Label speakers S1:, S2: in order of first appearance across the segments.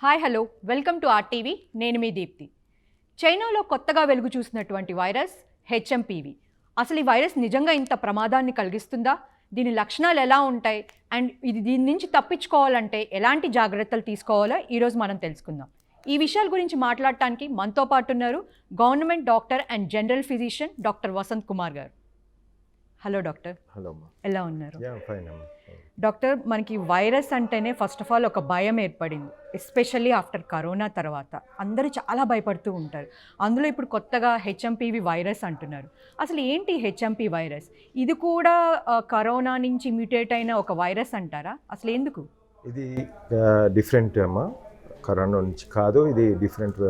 S1: Hi hello welcome to RTV. నేను మీ దీప్తి. చైనాలో కొత్తగా వెలుగు చూసినటువంటి వైరస్ హెచ్ఎంపీవీ. అసలు ఈ వైరస్ నిజంగా ఇంత ప్రమాదాన్ని కలిగిస్తుందా? దీని లక్షణాలు ఎలా ఉంటాయి అండ్ దీని నుంచి తప్పించుకోవాలంటే ఎలాంటి జాగ్రత్తలు తీసుకోవాలో ఈరోజు మనం తెలుసుకుందాం. ఈ విషయాల గురించి మాట్లాడటానికి మనతో పాటు ఉన్నారు government doctor and general physician doctor Vasanth Kumar garu. Hello doctor.
S2: Hello
S1: ఎలా ఉన్నారు?
S2: ఫైన్.
S1: డాక్టర్, మనకి వైరస్ అంటేనే ఫస్ట్ ఆఫ్ ఆల్ ఒక భయం ఏర్పడింది, ఎస్పెషల్లీ ఆఫ్టర్ కరోనా తర్వాత అందరూ చాలా భయపడుతూ ఉంటారు. అందులో ఇప్పుడు కొత్తగా హెచ్ఎంపీవీ వైరస్ అంటున్నారు. అసలు ఏంటి హెచ్ఎంపీ వైరస్? ఇది కూడా కరోనా నుంచి మ్యూటేట్ అయిన ఒక వైరస్ అంటారా? అసలు ఎందుకు
S2: ఇది డిఫరెంట్ అమ్మా, కరోనా నుంచి కాదు, ఇది డిఫరెంట్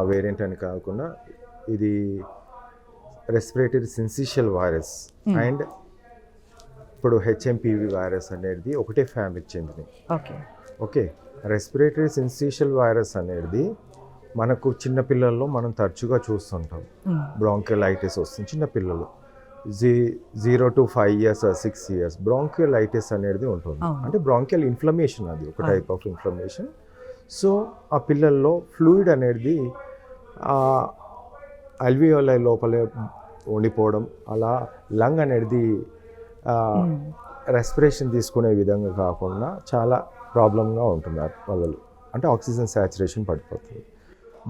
S2: వేరియంట్ అని కాకుండా ఇది రెస్పిరేటరీ సిన్సిషియల్ వైరస్ అండ్ ఇప్పుడు హెచ్ఎంపీవీ వైరస్ అనేది ఒకటే ఫ్యామిలీకి చెందినది. ఓకే, రెస్పిరేటరీ సిన్సిషియల్ వైరస్ అనేది మనకు చిన్నపిల్లల్లో మనం తరచుగా చూస్తుంటాం. బ్రాంకియోలైటిస్ వస్తుంది చిన్నపిల్లలు 0 to 5 years 6 years. బ్రాంకియోలైటిస్ అనేది ఉంటుంది, అంటే బ్రాంకియల్ ఇన్ఫ్లమేషన్, అది ఒక టైప్ ఆఫ్ ఇన్ఫ్లమేషన్. సో ఆ పిల్లల్లో ఫ్లూయిడ్ అనేది అల్వియోలై లోపలే ఉండిపోవడం, అలా లంగ్ అనేది రెస్పిరేషన్ తీసుకునే విధంగా కాకుండా చాలా ప్రాబ్లంగా ఉంటున్నారు వాళ్ళు, అంటే ఆక్సిజన్ సాచురేషన్ పడిపోతుంది.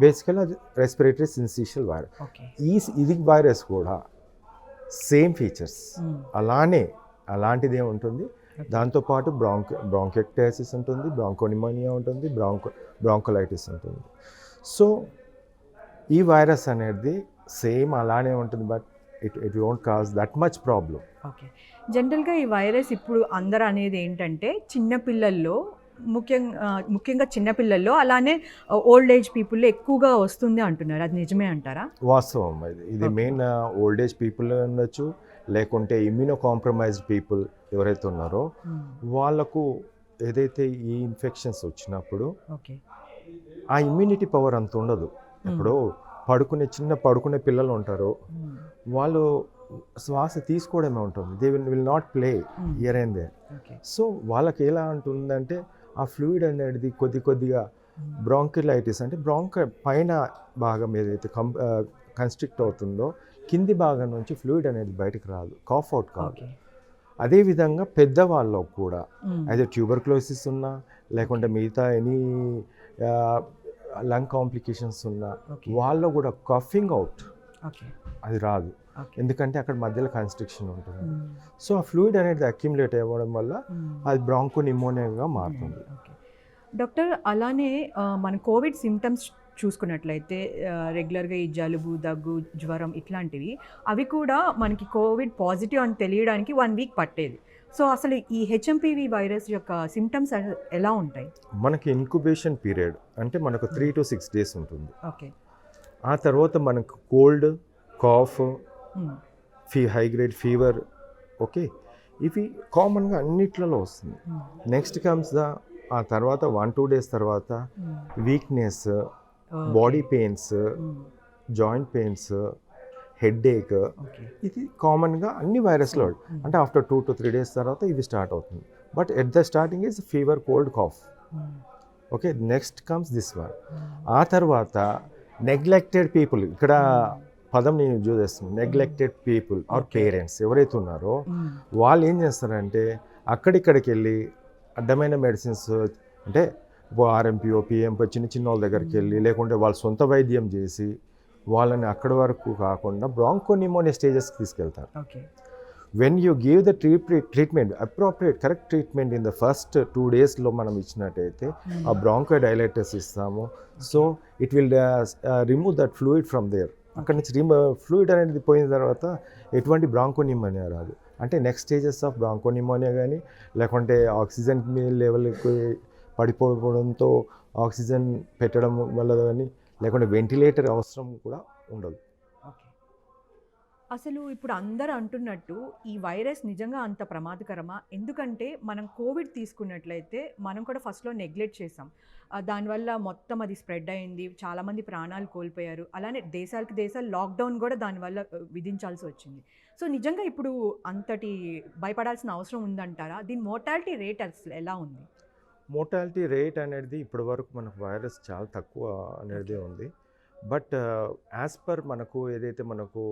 S2: బేసికల్ అది రెస్పిరేటరీ సిన్సిషియల్ వైరస్. ఇది వైరస్ కూడా సేమ్ ఫీచర్స్ అలాంటిదే ఉంటుంది. దాంతోపాటు బ్రాంకైటిస్ ఉంటుంది, బ్రాంకోనిమోనియా ఉంటుంది, బ్రాంకోలైటిస్ ఉంటుంది. సో ఈ వైరస్ అనేది సేమ్ అలానే ఉంటుంది, but it won't cause that much problem.
S1: Okay, జనరల్గా ఈ వైరస్ ఇప్పుడు అందరూ అనేది ఏంటంటే చిన్నపిల్లల్లో, ముఖ్యంగా చిన్నపిల్లల్లో, అలానే ఓల్డ్ ఏజ్ పీపుల్లో ఎక్కువగా వస్తుంది అంటున్నారు. అది నిజమే అంటారా?
S2: వాస్తవం. ఇది మెయిన్ ఓల్డ్ ఏజ్ పీపుల్ ఉండొచ్చు, లేకుంటే ఇమ్యూనో కాంప్రమైజ్డ్ పీపుల్ ఎవరైతే ఉన్నారో వాళ్ళకు ఏదైతే ఈ ఇన్ఫెక్షన్స్ వచ్చినప్పుడు ఆ ఇమ్యూనిటీ పవర్ అంత ఉండదు. ఇప్పుడు పడుకునే పిల్లలు ఉంటారు, వాళ్ళు శ్వాస తీసుకోవడమే ఉంటుంది, they will not play here and there. So వాళ్ళకి ఎలా ఉంటుందంటే ఆ ఫ్లూయిడ్ అనేది కొద్దిగా బ్రాంకిలైటిస్, అంటే పైన భాగం ఏదైతే కన్స్ట్రిక్ట్ అవుతుందో కింది భాగం నుంచి ఫ్లూయిడ్ అనేది బయటకు రాదు, కాఫ్ అవుట్ కాదు. అదేవిధంగా పెద్దవాళ్ళకు కూడా అయితే ట్యూబర్క్లోసిస్ ఉన్నా, లేకుంటే మిగతా ఎనీ లంగ్ కాంప్లికేషన్స్ ఉన్నా వాళ్ళు కూడా కఫింగ్ అవుట్ అది రాదు, ఎందుకంటే అక్కడ మధ్యలో కన్స్ట్రిక్షన్ ఉంటుంది. సో ఆ ఫ్లూయిడ్ అనేది అక్యుములేట్ అవ్వడం వల్ల అది బ్రాంకోనిమోనియాగా మారుతుంది.
S1: డాక్టర్, అలానే మన కోవిడ్ సిమ్టమ్స్ చూసుకున్నట్లయితే రెగ్యులర్గా ఈ జలుబు, దగ్గు, జ్వరం ఇట్లాంటివి, అవి కూడా మనకి కోవిడ్ పాజిటివ్ అని తెలియడానికి 1 week పట్టేది. సో అసలు ఈ హెచ్ఎంపీవీ వైరస్ యొక్క సిమ్టమ్స్ ఎలా ఉంటాయి?
S2: మనకి ఇన్క్యుబేషన్ పీరియడ్ అంటే మనకు 3 to 6 days ఉంటుంది.
S1: ఓకే,
S2: ఆ తర్వాత మనకు cold, cough, high grade fever, okay, ఇవి కామన్గా అన్నిట్లలో వస్తుంది. నెక్స్ట్ కమ్స్ ఆ తర్వాత 1-2 days తర్వాత weakness, body pains, joint pains, headache, ఇది కామన్గా అన్ని వైరస్లో, అంటే ఆఫ్టర్ 2 to 3 days తర్వాత ఇవి స్టార్ట్ అవుతుంది. But at the starting is fever, cold, cough. Okay, next comes this one. ఆ తర్వాత నెగ్లెక్టెడ్ పీపుల్, ఇక్కడ పదం నేను యూజ్ చేస్తున్నాను, నెగ్లెక్టెడ్ పీపుల్ ఆర్ పేరెంట్స్ ఎవరైతే ఉన్నారో వాళ్ళు ఏం చేస్తారంటే అక్కడిక్కడికి వెళ్ళి అడ్డమైన మెడిసిన్స్, అంటే ఆర్ఎంపీఓ, పిఎంపో చిన్న వాళ్ళ దగ్గరికి వెళ్ళి, లేకుంటే వాళ్ళ సొంత వైద్యం చేసి వాళ్ళని అక్కడి వరకు కాకుండా బ్రాంకోనిమోనియా స్టేజెస్కి తీసుకెళ్తారు. When you give the treatment, appropriate correct treatment in the first 2 daysలో మనం ఇచ్చినట్టయితే ఆ బ్రాంకోడైలైటిస్ ఇస్తాము. So it will remove that fluid from there. అక్కడి నుంచి ఫ్లూయిడ్ అనేది పోయిన తర్వాత ఎటువంటి బ్రాంకోనిమోనియా రాదు. అంటే నెక్స్ట్ స్టేజెస్ ఆఫ్ బ్రాంకోనిమోనియా కానీ, లేకుంటే ఆక్సిజన్ లెవెల్ పడిపోవడంతో ఆక్సిజన్ పెట్టడం వల్ల కానీ, లేకుంటే వెంటిలేటర్ అవసరం కూడా ఉండదు.
S1: ఓకే, అసలు ఇప్పుడు అందరూ అంటున్నట్టు ఈ వైరస్ నిజంగా అంత ప్రమాదకరమా? ఎందుకంటే మనం కోవిడ్ తీసుకున్నట్లయితే మనం కూడా ఫస్ట్లో నెగ్లెక్ట్ చేసాం, దానివల్ల మొత్తం అది స్ప్రెడ్ అయింది, చాలామంది ప్రాణాలు కోల్పోయారు. అలానే దేశాలు లాక్డౌన్ కూడా దానివల్ల విధించాల్సి వచ్చింది. సో నిజంగా ఇప్పుడు అంతటి భయపడాల్సిన అవసరం ఉందంటారా? దీని మోర్టాలిటీ రేట్ అసలు ఎలా ఉంది?
S2: మోర్టాలిటీ రేట్ అనేది ఇప్పటి వరకు మనకు వైరస్ చాలా తక్కువ అనేది ఉంది. బట్ యాజ్ పర్ మనకు ఏదైతే మనకు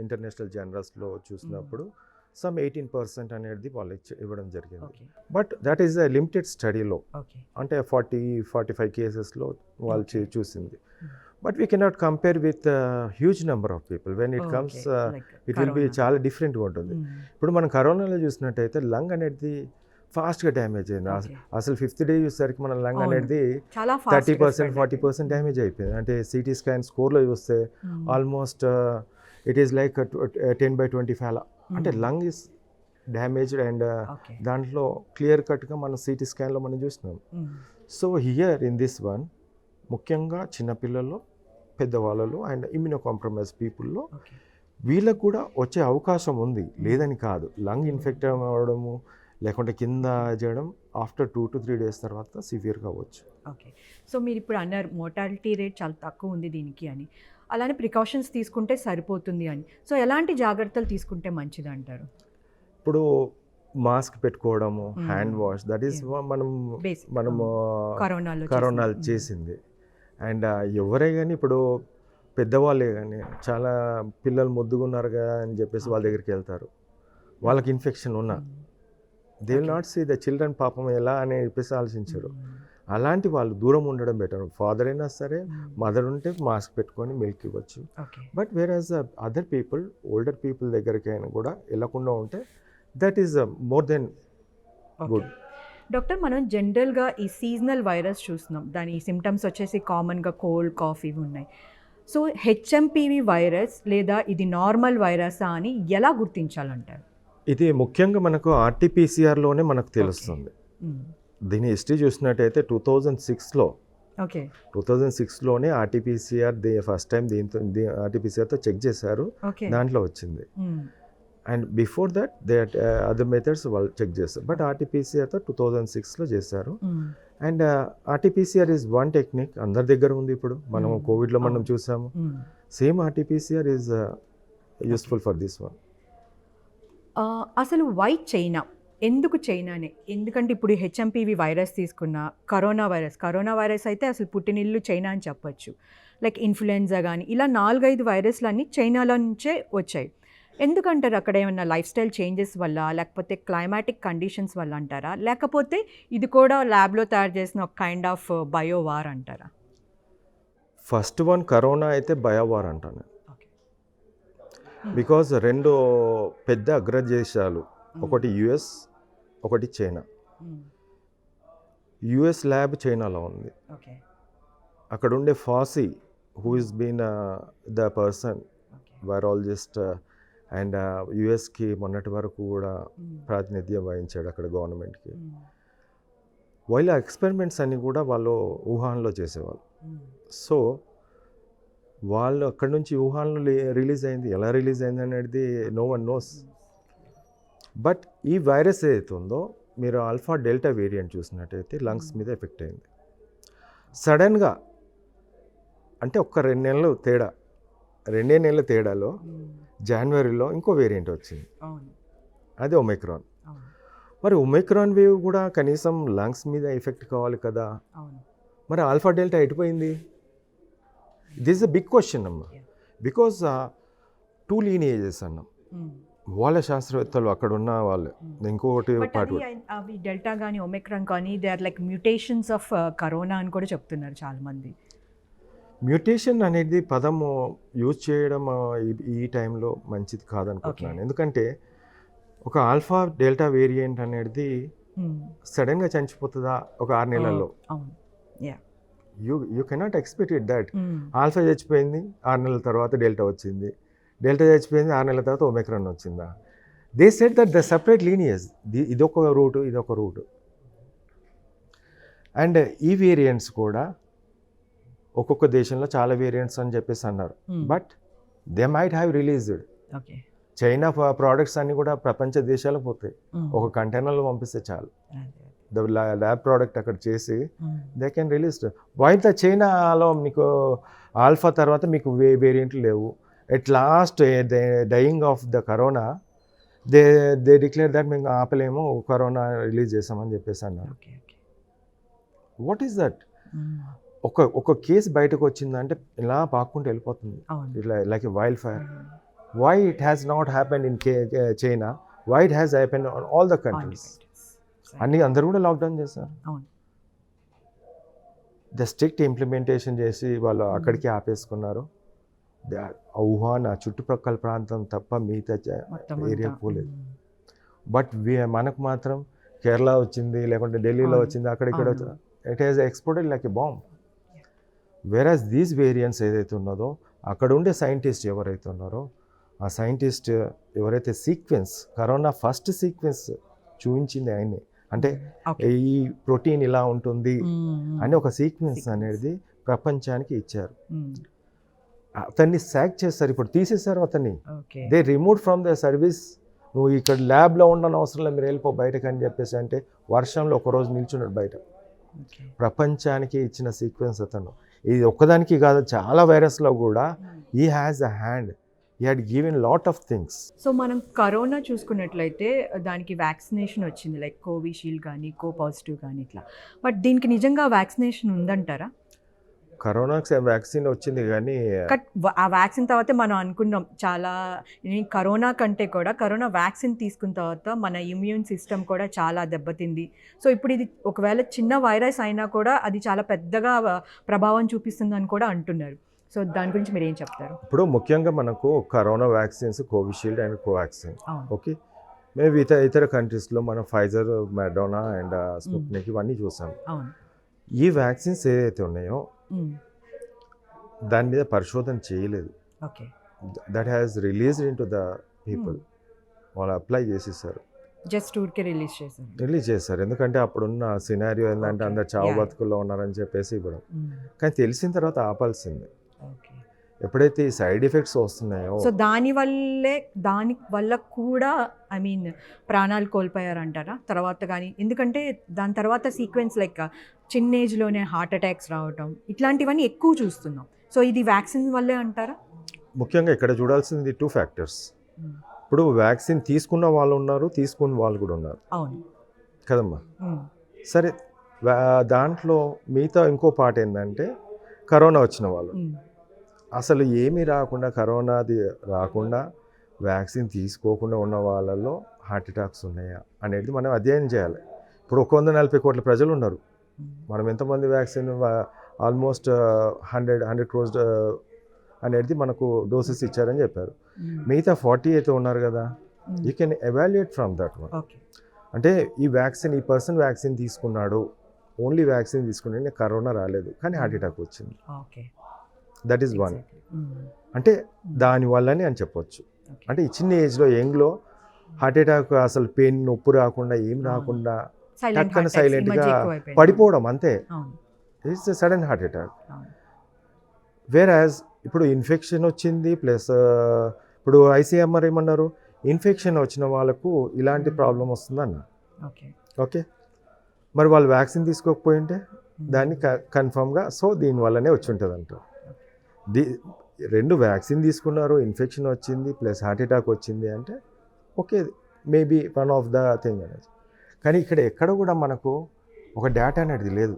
S2: ఇంటర్నేషనల్ జర్నల్స్లో చూసినప్పుడు సమ్ 18% అనేది వాళ్ళు ఇవ్వడం జరిగింది.
S1: Okay
S2: but that is a limited స్టడీలో,
S1: ఓకే
S2: అంటే 40-45 కేసెస్లో వాళ్ళు చూసింది. But we cannot compare with huge number of people. When it comes it will be చాలా డిఫరెంట్గా ఉంటుంది. ఇప్పుడు మనం కరోనాలో చూసినట్టయితే లంగ్ అనేది ఫాస్ట్గా డ్యామేజ్ అయింది. అసలు 5th డే చూసేసరికి మన లంగ్ అనేది
S1: చాలా
S2: 30% 40% డ్యామేజ్ అయిపోయింది. అంటే సిటీ స్కాన్ స్కోర్లో చూస్తే ఆల్మోస్ట్ ఇట్ ఈస్ లైక్ 10/25 అలా. అంటే లంగ్ ఇస్ డ్యామేజ్డ్ అండ్ దాంట్లో క్లియర్ కట్గా మనం సిటీ స్కాన్లో మనం చూసినాం. So here in this one ముఖ్యంగా చిన్నపిల్లల్లో, పెద్దవాళ్ళలో అండ్ ఇమ్యూనో కాంప్రమైజ్ పీపుల్లో వీళ్ళకు కూడా వచ్చే అవకాశం ఉంది, లేదని కాదు. లంగ్ ఇన్ఫెక్ట్ అవ్వడము లేకుంటే కింద చేయడం ఆఫ్టర్ 2 to 3 days తర్వాత సివియర్గా అవ్వచ్చు.
S1: ఓకే, సో మీరు ఇప్పుడు అన్నారు మోర్టాలిటీ రేట్ చాలా తక్కువ ఉంది దీనికి అని, అలానే ప్రికాషన్స్ తీసుకుంటే సరిపోతుంది అని. సో ఎలాంటి జాగ్రత్తలు తీసుకుంటే మంచిది అంటారు?
S2: ఇప్పుడు మాస్క్ పెట్టుకోవడము, హ్యాండ్ వాష్, దట్ ఈస్ మనము కరోనాలో చేసింది. అండ్ ఎవరే కానీ ఇప్పుడు పెద్దవాళ్ళే కానీ చాలా పిల్లలు ముద్దుగా ఉన్నారు కదా అని చెప్పేసి వాళ్ళ దగ్గరికి వెళ్తారు, వాళ్ళకి ఇన్ఫెక్షన్ ఉన్నా they will not see the children పాపం ఎలా అని చెప్పేసి ఆలోచించారు. అలాంటి వాళ్ళు దూరం ఉండడం బెటర్. ఫాదర్ అయినా సరే, మదర్ ఉంటే మాస్క్ పెట్టుకొని మిల్క్ ఇవ్వచ్చు. But where as other people, older people దగ్గరికి అయినా కూడా వెళ్ళకుండా ఉంటే that is more than good.
S1: Doctor, మనం జనరల్గా ఈ సీజనల్ వైరస్ చూస్తున్నాం, దాని సిమ్టమ్స్ వచ్చేసి కామన్గా కోల్డ్, కాఫ్ ఇవి ఉన్నాయి. సో హెచ్ఎంపీవీ వైరస్ లేదా ఇది నార్మల్ వైరసా అని ఎలా గుర్తించాలంటారు?
S2: ఇది ముఖ్యంగా మనకు RT-PCR మనకు తెలుస్తుంది. దీని హిస్టరీ చూసినట్టయితే 2006లో, 2006లోనే RT-PCR ఫస్ట్ టైం దీంతో RT-PCRతో చెక్ చేశారు, దాంట్లో వచ్చింది. And before that they other methods వాళ్ళు చెక్ చేస్తారు. బట్ RT-PCRతో 2006లో చేశారు. And RT-PCR is one technique, అందరి దగ్గర ఉంది. ఇప్పుడు మనం కోవిడ్లో మనం చూసాము, same RT-PCR is useful for this one.
S1: అసలు వై చైనా, ఎందుకు చైనానే? ఎందుకంటే ఇప్పుడు హెచ్ఎంపీవీ వైరస్ తీసుకున్న కరోనా వైరస్ అయితే అసలు పుట్టినిల్లు చైనా అని చెప్పొచ్చు. లైక్ ఇన్ఫ్లుయెన్జా కానీ ఇలా 4-5 వైరస్లు అన్నీ చైనాలో నుంచే వచ్చాయి. ఎందుకంటారు? అక్కడ ఏమన్నా లైఫ్ స్టైల్ చేంజెస్ వల్ల, లేకపోతే క్లైమాటిక్ కండిషన్స్ వల్ల అంటారా, లేకపోతే ఇది కూడా ల్యాబ్లో తయారు చేసిన ఒక కైండ్ ఆఫ్ బయోవార్ అంటారా?
S2: ఫస్ట్ వన్ కరోనా అయితే బయోవార్ అంటాను. బికాజ్ 2 పెద్ద అగ్రదేశాలు, ఒకటి US, ఒకటి చైనా. US ల్యాబ్ చైనాలో ఉంది. అక్కడ ఉండే Fauci who is been the person virologist and యుఎస్కి మొన్నటి వరకు కూడా ప్రాతినిధ్యం వహించాడు అక్కడ గవర్నమెంట్కి. వాళ్ళ ఎక్స్పెరిమెంట్స్ అన్నీ కూడా వాళ్ళు వుహాన్లో చేసేవాళ్ళు. సో వాళ్ళు అక్కడ నుంచి వుహాన్లో రిలీజ్ అయింది, ఎలా రిలీజ్ అయింది అనేది నో వన్ నోస్. బట్ ఈ వైరస్ ఏదైతే ఉందో, మీరు ఆల్ఫా డెల్టా వేరియంట్ చూసినట్టయితే లంగ్స్ మీద ఎఫెక్ట్ అయింది సడన్గా. అంటే ఒక్క 2 నెలల తేడాలో జనవరిలో ఇంకో వేరియంట్ వచ్చింది, అది ఒమైక్రాన్. మరి ఒమైక్రాన్ వేవ్ కూడా కనీసం లంగ్స్ మీద ఎఫెక్ట్ కావాలి కదా, మరి ఆల్ఫా డెల్టా ఎటుపోయింది? This is a big question అమ్మా. బికాజ్ 2 లీనియేజెస్ అన్నాం, వాళ్ళ శాస్త్రవేత్తలు అక్కడ ఉన్న వాళ్ళు. ఇంకొకటి పాటు
S1: అవి డెల్టా కానీ ఒమైక్రాన్ కానీ they are like mutations of corona అని కూడా చెప్తున్నారు చాలామంది.
S2: మ్యూటేషన్ అనేది పదము యూజ్ చేయడం ఈ టైంలో మంచిది కాదనుకుంటున్నాను. ఎందుకంటే ఒక ఆల్ఫా డెల్టా వేరియంట్ అనేది సడన్గా చనిపోతుందా ఒక 6 నెలల్లో? You cannot expect it that. Alpha చచ్చిపోయింది, 6 నెలల తర్వాత డెల్టా వచ్చింది, డెల్టా చచ్చిపోయింది, 6 నెలల తర్వాత ఒమైక్రాన్ వచ్చిందా? They said that the separate లీనియస్, ఇదొక రూటు, ఇదొక రూటు. అండ్ ఈ వేరియంట్స్ కూడా ఒక్కొక్క దేశంలో చాలా వేరియంట్స్ అని చెప్పేసి అన్నారు. But they might have released. China products అన్నీ కూడా ప్రపంచ దేశాలకు పోతాయి, ఒక కంటైనర్లో పంపిస్తే చాలు. ద ల్యాబ్ ప్రోడక్ట్ అక్కడ చేసి దే కెన్ రిలీజ్. వైట్ చైనాలో మీకు ఆల్ఫా తర్వాత మీకు వేరియంట్లు లేవు. At last dying of the corona they declare that మేము ఆపలేము, కరోనా రిలీజ్ చేసామని చెప్పేసి అన్నారు.
S1: Okay okay.
S2: What is that? ఒక కేసు బయటకు వచ్చిందంటే ఇలా పాక్కుంటూ వెళ్ళిపోతుంది,
S1: అవును.
S2: ఇట్లా like a wild fire. Why it has not happened in China, why it has happened on all the countries? అన్ని అందరూ కూడా లాక్డౌన్ చేశారు.
S1: అవును.
S2: ద స్ట్రిక్ట్ ఇంప్లిమెంటేషన్ చేసి వాళ్ళు అక్కడికి ఆపేసుకున్నారు. వుహాన్ ఆ చుట్టుపక్కల ప్రాంతం తప్ప మిగతా ఏరియా పోలేదు. బట్ మనకు మాత్రం కేరళ వచ్చింది, లేకుంటే ఢిల్లీలో వచ్చింది, అక్కడ ఇక్కడ it has exploded like a bomb. Whereas these variants ఏదైతే ఉన్నదో, అక్కడ ఉండే సైంటిస్ట్ ఎవరైతే ఉన్నారో, ఆ సైంటిస్ట్ ఎవరైతే సీక్వెన్స్, కరోనా ఫస్ట్ సీక్వెన్స్ చూపించింది ఆయన్ని, అంటే ఈ ప్రోటీన్ ఇలా ఉంటుంది అని ఒక సీక్వెన్స్ అనేది ప్రపంచానికి ఇచ్చారు. అతన్ని సాక్ చేస్తారు, ఇప్పుడు తీసేశారు అతన్ని. They remove from the service. నువ్వు ఇక్కడ ల్యాబ్లో ఉండని అవసరం లేదు, మీరు వెళ్ళిపో బయటకు అని చెప్పేసి అంటే వర్షంలో ఒకరోజు నిల్చున్నాడు బయట. ప్రపంచానికి ఇచ్చిన సీక్వెన్స్ అతను. ఇది ఒక్కదానికి కాదు, చాలా వైరస్లో కూడా he has a hand, he had given lot of things.
S1: So మనం కరోనా చూసుకున్నట్లయితే దానికి వ్యాక్సినేషన్ వచ్చింది, లైక్ కోవిషీల్డ్ కానీ పాజిటివ్ కానీ ఇట్లా. బట్ దీనికి నిజంగా వ్యాక్సినేషన్ ఉందంటారా?
S2: కరోనాకి వ్యాక్సిన్ వచ్చింది కానీ
S1: ఆ వ్యాక్సిన్ తర్వాత మనం అనుకున్నాం చాలా, కరోనా కంటే కూడా కరోనా వ్యాక్సిన్ తీసుకున్న తర్వాత మన ఇమ్యూన్ సిస్టమ్ కూడా చాలా దెబ్బతింది. సో ఇప్పుడు ఇది ఒకవేళ చిన్న వైరస్ అయినా కూడా అది చాలా పెద్దగా ప్రభావం చూపిస్తుందని కూడా అంటున్నారు. సో దాని గురించి మీరు ఏం చెప్తారు?
S2: ఇప్పుడు ముఖ్యంగా మనకు corona vaccines Covishield and Covaxin. Okay, మేము ఇతర కంట్రీస్లో మనం ఫైజర్, మెడోనా అండ్ స్పుట్నిక్ ఇవన్నీ చూసాం. ఈ వ్యాక్సిన్స్ ఏదైతే ఉన్నాయో దాని మీద పరిశోధన చేయలేదు. That has released in to the people. వాళ్ళు అప్లై చేసేసారు,
S1: జస్ట్ ఊరికే రిలీజ్ చేశారు.
S2: ఎందుకంటే అప్పుడున్న సినారియో ఏంటంటే అందరు చావు బతుకుల్లో ఉన్నారని చెప్పేసి ఇవ్వడం. కానీ తెలిసిన తర్వాత ఆపాల్సిందే. ఎప్పుడైతే ఈ సైడ్ ఎఫెక్ట్స్ వస్తున్నాయో,
S1: సో దాని వల్ల కూడా ఐ మీన్ ప్రాణాలు కోల్పోయారంటారా తర్వాత కానీ? ఎందుకంటే దాని తర్వాత సీక్వెన్స్ లైక్ చిన్న ఏజ్లోనే హార్ట్ అటాక్స్ రావటం ఇట్లాంటివన్నీ ఎక్కువ చూస్తున్నాం. సో ఇది వ్యాక్సిన్ వల్లే అంటారా?
S2: ముఖ్యంగా ఇక్కడ చూడాల్సింది 2 ఫ్యాక్టర్స్. ఇప్పుడు వ్యాక్సిన్ తీసుకున్న వాళ్ళు ఉన్నారు, తీసుకున్న వాళ్ళు కూడా ఉన్నారు.
S1: అవును
S2: కదమ్మా. సరే, దాంట్లో మిగతా ఇంకో పార్ట్ ఏంటంటే కరోనా వచ్చిన వాళ్ళు అసలు ఏమీ రాకుండా, కరోనాది రాకుండా వ్యాక్సిన్ తీసుకోకుండా ఉన్న వాళ్ళలో హార్ట్ అటాక్స్ ఉన్నాయా అనేది మనం అధ్యయనం చేయాలి. ఇప్పుడు 140 కోట్ల ప్రజలు ఉన్నారు. మనం ఎంతమంది వ్యాక్సిన్ ఆల్మోస్ట్ 100 crores అనేది మనకు డోసెస్ ఇచ్చారని చెప్పారు. మిగతా 40 అయితే ఉన్నారు కదా, you can evaluate from that one. అంటే ఈ పర్సన్ వ్యాక్సిన్ తీసుకున్నాడు, ఓన్లీ వ్యాక్సిన్ తీసుకున్నాడు, కరోనా రాలేదు కానీ హార్ట్ అటాక్ వచ్చింది. That is one. అంటే దానివల్లనే అని చెప్పొచ్చు. అంటే ఈ చిన్న ఏజ్లో, యంగ్లో హార్ట్ అటాక్ అసలు పెయిన్, నొప్పి రాకుండా ఏం రాకుండా టక్కన సైలెంట్గా పడిపోవడం, అంతే. It's sudden heart attack. Whereas ఇప్పుడు ఇన్ఫెక్షన్ వచ్చింది ప్లస్ ఇప్పుడు ఐసీఎంఆర్ ఏమన్నారు, ఇన్ఫెక్షన్ వచ్చిన వాళ్ళకు ఇలాంటి ప్రాబ్లం వస్తుందన్న. ఓకే, మరి వాళ్ళు వ్యాక్సిన్ తీసుకోకపోయింటే దాన్ని కన్ఫామ్గా సో దీనివల్లనే వచ్చి ఉంటుంది అంటారు. 2 వ్యాక్సిన్ తీసుకున్నారు, ఇన్ఫెక్షన్ వచ్చింది ప్లస్ హార్ట్ అటాక్ వచ్చింది అంటే okay, maybe one of the thing అనేది. కానీ ఇక్కడ ఎక్కడ కూడా మనకు ఒక డేటా అనేది లేదు.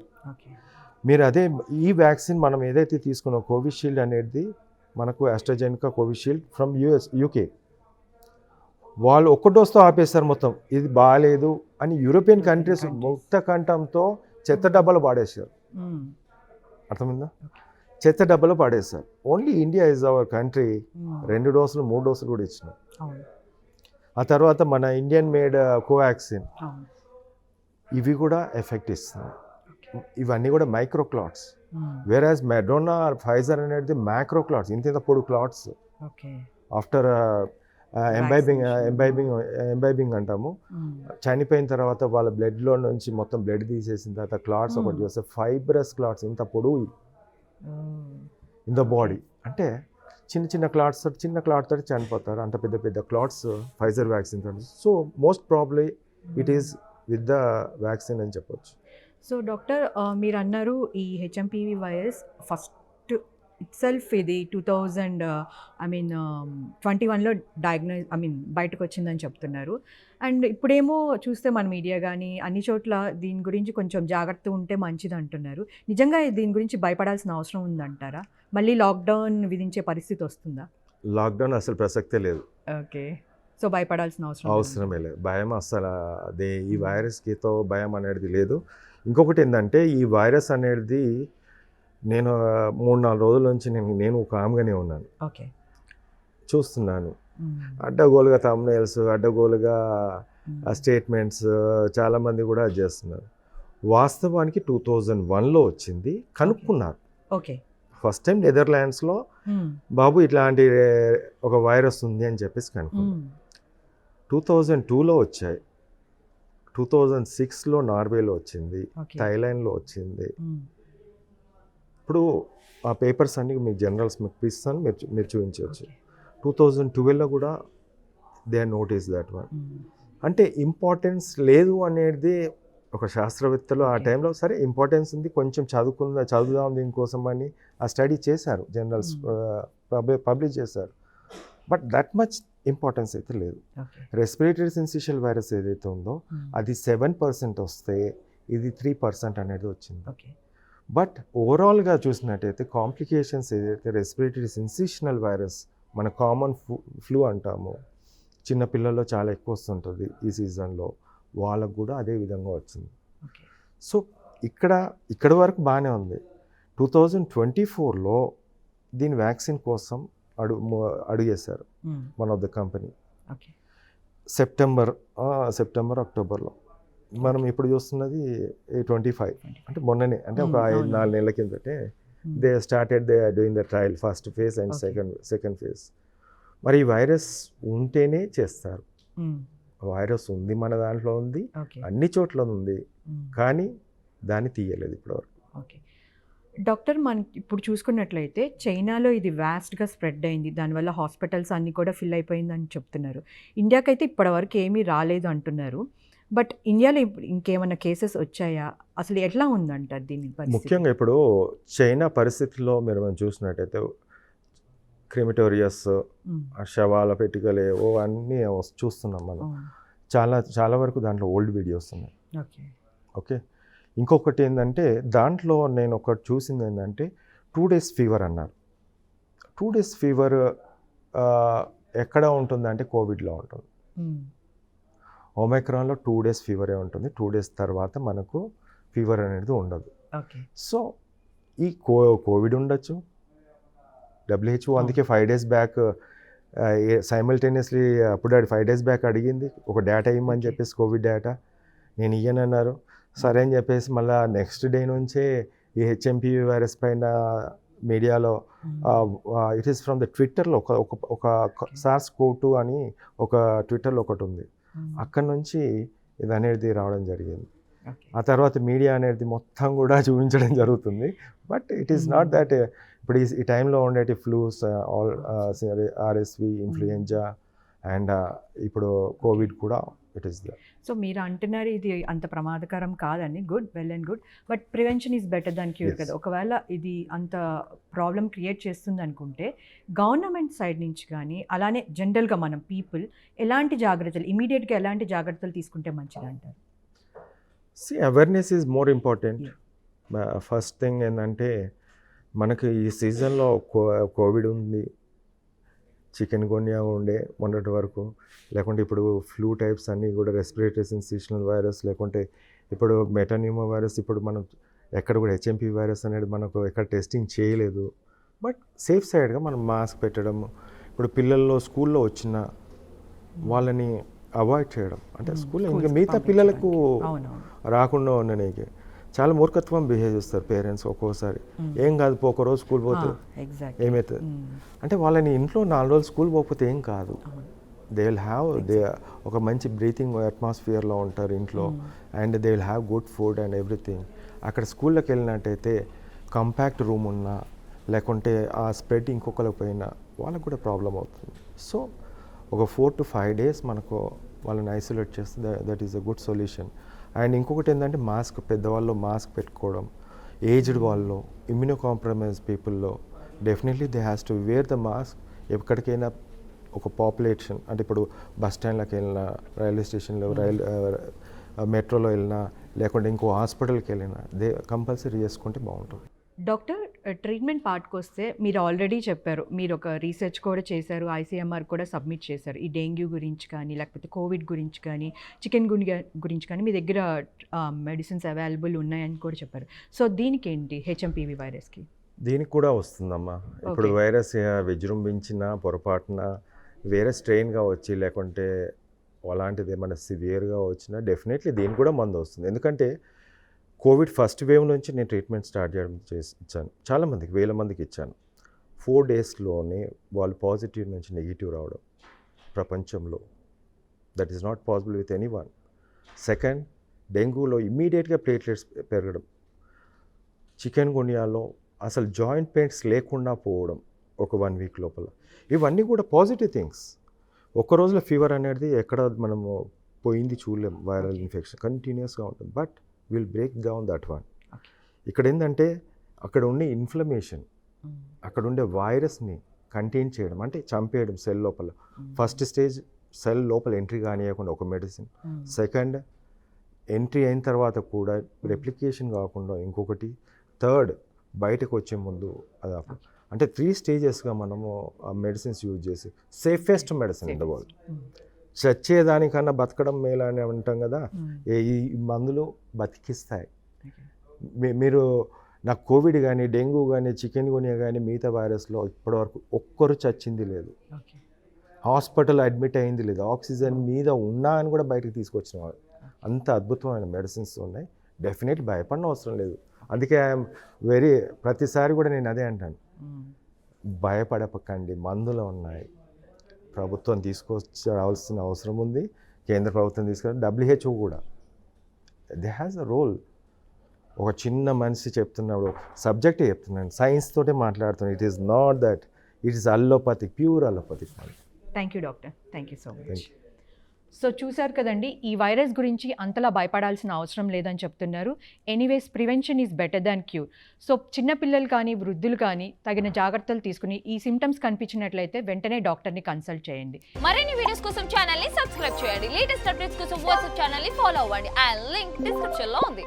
S2: మీరు అదే ఈ వ్యాక్సిన్ మనం ఏదైతే తీసుకున్నాం కోవిషీల్డ్ అనేది, మనకు ఆస్ట్రాజెనెకా కోవిషీల్డ్ ఫ్రమ్ యూకే, వాళ్ళు ఒక్క డోస్తో ఆపేస్తారు మొత్తం. ఇది బాగాలేదు అని యూరోపియన్ కంట్రీస్ ముక్త కంఠంతో చెత్త డబ్బాలు పాడేశారు. అర్థమైందా? చెత్త డబ్బాలో పాడేస్తారు. Only India is our country 2 డోసులు 3 డోసులు కూడా ఇచ్చినాం. ఆ తర్వాత మన ఇండియన్ మేడ్ కోవాక్సిన్, ఇవి కూడా ఎఫెక్ట్ ఇస్తున్నాయి. ఇవన్నీ కూడా micro clots. Whereas Moderna or Pfizer అనేది మైక్రో క్లాట్స్, ఇంత పొడు క్లాట్స్. ఆఫ్టర్ ఎంబైబింగ్ అంటాము, చనిపోయిన తర్వాత వాళ్ళ బ్లడ్లో నుంచి మొత్తం బ్లడ్ తీసేసిన తర్వాత క్లాట్స్ ఒకటి చూస్తే ఫైబ్రస్ క్లాట్స్, ఇంత పొడవు ఇన్ ద బాడీ. అంటే చిన్న క్లాట్స్ తోటి చనిపోతారు. అంత పెద్ద క్లాట్స్ ఫైజర్ వ్యాక్సిన్ తోటి. So most probably it is with the vaccine అని చెప్పొచ్చు.
S1: సో డాక్టర్, మీరు అన్నారు ఈ HMPV virus first it self ఇది 21లో బయటకు వచ్చిందని చెప్తున్నారు. అండ్ ఇప్పుడేమో చూస్తే మన మీడియా కానీ అన్ని చోట్ల దీని గురించి కొంచెం జాగ్రత్త ఉంటే మంచిది అంటున్నారు. నిజంగా దీని గురించి భయపడాల్సిన అవసరం ఉందంటారా? మళ్ళీ లాక్డౌన్ విధించే పరిస్థితి వస్తుందా?
S2: లాక్డౌన్ అసలు ప్రసక్తే లేదు.
S1: ఓకే. సో భయపడాల్సిన
S2: అవసరమే లేదు. భయం అస్సలు అదే ఈ వైరస్కితో భయం అనేది లేదు. ఇంకొకటి ఏంటంటే ఈ వైరస్ అనేది నేను 3-4 రోజుల నుంచి నేను కామ్గానే ఉన్నాను.
S1: ఓకే.
S2: చూస్తున్నాను అడ్డగోలుగా థంబ్నెయిల్స్, అడ్డగోలుగా స్టేట్మెంట్స్ చాలామంది కూడా అది చేస్తున్నారు. వాస్తవానికి 2001లో వచ్చింది, కనుక్కున్నారు.
S1: ఓకే.
S2: ఫస్ట్ టైం నెదర్లాండ్స్లో బాబు ఇట్లాంటి ఒక వైరస్ ఉంది అని చెప్పేసి కనుక్కున్నారు. 2002లో వచ్చాయి, 2006లో నార్వేలో వచ్చింది, థాయిలాండ్లో వచ్చింది. ఇప్పుడు ఆ పేపర్స్ అన్ని మీకు జనరల్స్ మీకు ఇస్తాను, మీరు చూపించవచ్చు. 2012లో కూడా దే నోటీస్ దట్ వన్. అంటే ఇంపార్టెన్స్ లేదు అనేది ఒక శాస్త్రవేత్తలు ఆ టైంలో సరే ఇంపార్టెన్స్ ఉంది, కొంచెం చదువుదాం దీనికోసం అని ఆ స్టడీ చేశారు, జనరల్స్ పబ్లిష్ చేశారు. బట్ దట్ మచ్ ఇంపార్టెన్స్ అయితే లేదు. రెస్పిరేటరీ సిన్సిషియల్ వైరస్ ఏదైతే ఉందో అది 7% వస్తే ఇది 3% అనేది వచ్చింది. బట్ ఓవరాల్గా చూసినట్టయితే కాంప్లికేషన్స్ ఏదైతే రెస్పిరేటరీ సిన్సిషనల్ వైరస్ మన కామన్ ఫ్లూ అంటాము, చిన్నపిల్లల్లో చాలా ఎక్కువ వస్తుంటుంది ఈ సీజన్లో, వాళ్ళకు కూడా అదే విధంగా వచ్చింది. సో ఇక్కడ వరకు బాగానే ఉంది. 2024లో దీని వ్యాక్సిన్ కోసం అడిగేశారు one of the company. September అక్టోబర్లో. మనం ఇప్పుడు చూస్తున్నది 25, అంటే మొన్ననే, అంటే ఒక 5-4 నెలల కిందటే they doing the trial, first phase and second phase. మరి ఈ వైరస్ ఉంటేనే చేస్తారు. వైరస్ ఉంది, మన దాంట్లో ఉంది, అన్ని చోట్ల ఉంది, కానీ దాన్ని తీయలేదు ఇప్పటివరకు.
S1: ఓకే డాక్టర్, మనకి ఇప్పుడు చూసుకున్నట్లయితే చైనాలో ఇది వ్యాస్ట్గా స్ప్రెడ్ అయింది, దానివల్ల హాస్పిటల్స్ అన్నీ కూడా ఫిల్ అయిపోయిందని చెప్తున్నారు. ఇండియాకైతే ఇప్పటివరకు ఏమీ రాలేదు అంటున్నారు. బట్ ఇండియాలో ఇప్పుడు ఇంకేమైనా కేసెస్ వచ్చాయా? అసలు ఎట్లా ఉందంటారు దీని పరిస్థితి?
S2: ముఖ్యంగా ఇప్పుడు చైనా పరిస్థితిలో మనం చూసినట్టయితే క్రిమిటోరియస్, శవాల పెట్టుకలే అన్నీ చూస్తున్నాం మనం. చాలా వరకు దాంట్లో ఓల్డ్ వీడియోస్ ఉన్నాయి. ఓకే. ఇంకొకటి ఏంటంటే దాంట్లో నేను ఒకటి చూసింది ఏంటంటే 2 days ఫీవర్ అన్నారు. 2 days ఫీవర్ ఎక్కడ ఉంటుందంటే కోవిడ్లో ఉంటుంది. ఒమైక్రాన్లో 2 days ఫీవరే ఉంటుంది, 2 days తర్వాత మనకు ఫీవర్ అనేది ఉండదు. సో ఈ కోవిడ్ ఉండొచ్చు. WHO అందుకే 5 days బ్యాక్ సైమల్టేనియస్లీ అప్పుడు 5 days బ్యాక్ అడిగింది ఒక డేటా ఇవ్వమని చెప్పేసి, కోవిడ్ డేటా. నేను ఇయ్యనన్నారు. సరే అని చెప్పేసి మళ్ళీ నెక్స్ట్ డే నుంచే ఈ HMPV వైరస్ పైన మీడియాలో ఇట్ ఈస్ ఫ్రమ్ ద ట్విట్టర్లో ఒక SARS-CoV-2 అని ఒక ట్విట్టర్లో ఒకటి ఉంది, అక్కడి నుంచి ఇది అనేది రావడం జరిగింది. ఆ తర్వాత మీడియా అనేది మొత్తం కూడా చూపించడం జరుగుతుంది. But it is not that ఇప్పుడు ఈ టైంలో ఉండేటి ఫ్లూస్, RSV, ఇన్ఫ్లుయెంజా అండ్ ఇప్పుడు కోవిడ్ కూడా ఇట్ ఈస్ దట్.
S1: సో మీరు అంటున్నారు ఇది అంత ప్రమాదకరం కాదని, good, well and good, but prevention is better than cure కదా. ఒకవేళ ఇది అంత ప్రాబ్లం క్రియేట్ చేస్తుంది అనుకుంటే గవర్నమెంట్ సైడ్ నుంచి కానీ అలానే జనరల్గా మనం పీపుల్ ఎలాంటి జాగ్రత్తలు, ఇమీడియట్గా ఎలాంటి జాగ్రత్తలు తీసుకుంటే మంచిది అంటారు?
S2: Awareness is more important. First thing ఏంటంటే మనకు ఈ సీజన్లో కోవిడ్ ఉంది, చికెన్ గున్యా ఉండే మొన్నటి వరకు, లేకుంటే ఇప్పుడు ఫ్లూ టైప్స్ అన్నీ కూడా రెస్పిరేటరీ సిన్సిషనల్ వైరస్, లేకుంటే ఇప్పుడు మెటాన్యూమో వైరస్, ఇప్పుడు మనం ఎక్కడ కూడా HMPV వైరస్ అనేది మనకు ఎక్కడ టెస్టింగ్ చేయలేదు. బట్ సేఫ్ సైడ్గా మనం మాస్క్ పెట్టడం, ఇప్పుడు పిల్లల్లో స్కూల్లో వచ్చిన వాళ్ళని అవాయిడ్ చేయడం, అంటే స్కూల్లో ఇంకా మిగతా పిల్లలకు రాకుండా ఉండడానికి చాలా మూర్ఖత్వం బిహేవ్ చేస్తారు పేరెంట్స్. ఒక్కోసారి ఏం కాదు ఒకరోజు స్కూల్ పోతే ఏమవుతుంది అంటే, వాళ్ళని ఇంట్లో 4 రోజులు స్కూల్ పోకపోతే ఏం కాదు, దే విల్ హ్యావ్ ఒక మంచి బ్రీతింగ్ అట్మాస్ఫియర్లో ఉంటారు ఇంట్లో, and they will have good food and everything. అక్కడ స్కూల్లోకి వెళ్ళినట్టయితే కంపాక్ట్ రూమ్ ఉన్నా, లేకుంటే ఆ స్ప్రెడ్ ఇంకొకరికి పోయినా వాళ్ళకు కూడా ప్రాబ్లం అవుతుంది. సో ఒక 4 to 5 days మనకు వాళ్ళని ఐసోలేట్ చేస్తే that is a good solution. And ఇంకొకటి ఏంటంటే మాస్క్, పెద్దవాళ్ళు మాస్క్ పెట్టుకోవడం, ఏజ్డ్ వాళ్ళు, ఇమ్యూనో కాంప్రమైజ్ పీపుల్లో definitely they has to wear the mask. ఎక్కడికైనా ఒక పాపులేషన్ అంటే ఇప్పుడు బస్ స్టాండ్లోకి వెళ్ళినా, రైల్వే స్టేషన్లో మెట్రోలో వెళ్ళినా, లేకుంటే ఇంకో హాస్పిటల్కి వెళ్ళినా కంపల్సరీ చేసుకుంటే బాగుంటుంది.
S1: డాక్టర్, ట్రీట్మెంట్ పార్ట్కి వస్తే మీరు ఆల్రెడీ చెప్పారు, మీరు ఒక రీసెర్చ్ కూడా చేశారు, ఐసీఎంఆర్ కూడా సబ్మిట్ చేశారు ఈ డెంగ్యూ గురించి కానీ, లేకపోతే కోవిడ్ గురించి కానీ, చికెన్ గున్యా గురించి కానీ మీ దగ్గర మెడిసిన్స్ అవైలబుల్ ఉన్నాయని కూడా చెప్పారు. సో దీనికి ఏంటి హెచ్ఎంపీవీ వైరస్కి?
S2: దీనికి కూడా వస్తుందమ్మా. ఇప్పుడు వైరస్ విజృంభించిన పొరపాటున వేరే స్ట్రెయిన్గా వచ్చి, లేకుంటే అలాంటిది ఏమైనా సివియర్గా వచ్చినా డెఫినెట్లీ దీనికి కూడా మందు వస్తుంది. ఎందుకంటే కోవిడ్ ఫస్ట్ వేవ్ నుంచి నేను ట్రీట్మెంట్ స్టార్ట్ చేయడం ఇచ్చాను. చాలామందికి, 1000 మందికి ఇచ్చాను. 4 డేస్లోనే వాళ్ళు పాజిటివ్ నుంచి నెగిటివ్ రావడం ప్రపంచంలో, that is not possible with any one. Second, డెంగ్యూలో ఇమ్మీడియట్గా ప్లేట్లెట్స్ పెరగడం, చికెన్ గున్యాలో అసలు జాయింట్ పెయిన్స్ లేకుండా పోవడం ఒక 1 వీక్ లోపల. ఇవన్నీ కూడా పాజిటివ్ థింగ్స్. ఒక్క రోజులో ఫీవర్ అనేది ఎక్కడ మనము పోయింది చూడలేం. వైరల్ ఇన్ఫెక్షన్ కంటిన్యూస్గా ఉంటుంది, but will break down that one. ఇక్కడ ఏంటంటే అక్కడ ఉండే ఇన్ఫ్లమేషన్, అక్కడ ఉండే వైరస్ని కంటైన్ చేయడం, అంటే చంపేయడం సెల్ లోపల. ఫస్ట్ స్టేజ్ సెల్ లోపల ఎంట్రీ కానివ్వకుండా ఒక మెడిసిన్. సెకండ్, ఎంట్రీ అయిన తర్వాత కూడా రెప్లికేషన్ కాకుండా ఇంకొకటి. థర్డ్, బయటకు వచ్చే ముందు అది. అంటే 3 స్టేజెస్గా మనము ఆ మెడిసిన్స్ యూజ్ చేసి safest medicine in the world. చచ్చేదానికన్నా బతకడం మేలు అని అంటాం కదా, ఈ మందులు బతికిస్తాయి. మీరు నాకు కోవిడ్ కానీ, డెంగ్యూ కానీ, చికెన్ గున్యా కానీ, మిగతా వైరస్లో ఇప్పటివరకు ఒక్కరు చచ్చింది లేదు, హాస్పిటల్ అడ్మిట్ అయింది లేదు, ఆక్సిజన్ మీద ఉన్నా అని కూడా బయటకు తీసుకొచ్చిన వాళ్ళు. అంత అద్భుతమైన మెడిసిన్స్ ఉన్నాయి. డెఫినెట్ భయపడిన అవసరం లేదు. అందుకే ఐఎమ్ ప్రతిసారి కూడా నేను అదే అంటాను, భయపడపకండి, మందులు ఉన్నాయి. ప్రభుత్వం తీసుకొచ్చాల్సిన అవసరం ఉంది, కేంద్ర ప్రభుత్వం తీసుకొని, WHO కూడా దే హ్యాస్ అ రోల్. ఒక చిన్న మనిషి చెప్తున్నప్పుడు సబ్జెక్టే చెప్తున్నాను, సైన్స్ తోటే మాట్లాడుతున్నాను. It is not that, it is allopathic, pure allopathic.
S1: Thank you doctor, thank you so much. So చూశారు కదండి, ఈ వైరస్ గురించి అంతలా భయపడాల్సిన అవసరం లేదని చెప్తున్నారు. Anyways, prevention is better than cure. So చిన్నపిల్లలు కానీ, వృద్ధులు కానీ తగిన జాగ్రత్తలు తీసుకుని ఈ సిమ్టమ్స్ కనిపించినట్లయితే వెంటనే డాక్టర్ని కన్సల్ట్ చేయండి.
S3: మరిన్ని వీడియోస్ కోసం ఛానల్ ని సబ్స్క్రైబ్ చేయండి. లేటెస్ట్ అప్డేట్స్ కోసం వాట్సాప్ ఛానల్ ని ఫాలో అవ్వండి. ఆ లింక్ డిస్క్రిప్షన్ లో ఉంది.